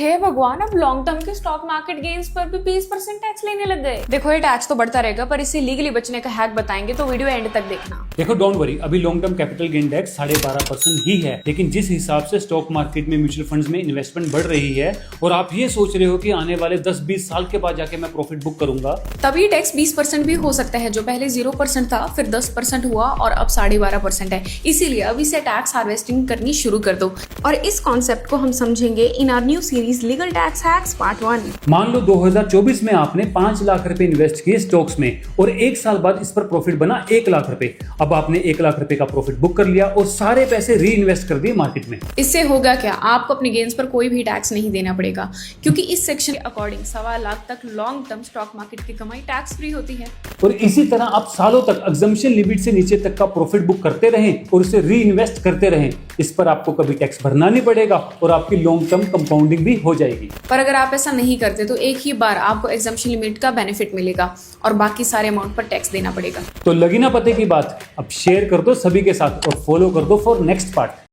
हे भगवान, अब long term के स्टॉक मार्केट गेन्स पर भी 20% टैक्स लेने लग गए। देखो, ये टैक्स तो बढ़ता रहेगा, पर इससे लीगली बचने का हैक बताएंगे, तो वीडियो एंड तक देखना। देखो, डोंट वरी, अभी long term capital gain tax 12.5% ही है, लेकिन जिस हिसाब से स्टॉक मार्केट में म्यूचुअल फंड्स में इन्वेस्टमेंट बढ़ रही है और आप ये सोच रहे हो कि आने वाले 10-20 साल के बाद जाके मैं प्रॉफिट बुक करूंगा, तभी टैक्स 20% भी हो सकता है। जो पहले 0% था, फिर 10% हुआ और अब 12.5% है। इसीलिए अभी से टैक्स हार्वेस्टिंग करनी शुरू कर दो। और इस कॉन्सेप्ट को हम समझेंगे in our new series legal tax hacks part 1। मान लो 2024 में आपने 5 लाख रुपए इन्वेस्ट किए स्टॉक्स में और 1 साल बाद इस पर प्रॉफिट बना 1 लाख रुपए। अब आपने 1 लाख रुपए का प्रॉफिट बुक कर लिया और सारे पैसे री इन्वेस्ट कर दिए मार्केट में। इससे होगा क्या, आपको अपने गेन्स पर कोई भी टैक्स नहीं देना पड़ेगा, क्योंकि इस सेक्शन के अकॉर्डिंग 1.25 लाख तक लॉन्ग टर्म स्टॉक मार्केट की कमाई टैक्स फ्री होती है। और इसी तरह आप सालों तक एग्जम्पशन लिमिट से नीचे तक का प्रॉफिट बुक करते रहें और उसे री इन्वेस्ट करते रहें। इस पर आपको कभी टैक्स भरना नहीं पड़ेगा और आपकी लॉन्ग टर्म कंपाउंडिंग भी हो जाएगी। पर अगर आप ऐसा नहीं करते तो एक ही बार आपको एग्जम्पशन लिमिट का बेनिफिट मिलेगा और बाकी सारे अमाउंट पर टैक्स देना पड़ेगा। तो लगी ना पते की बात, अब शेयर कर दो सभी के साथ और फॉलो कर दो फॉर नेक्स्ट पार्ट।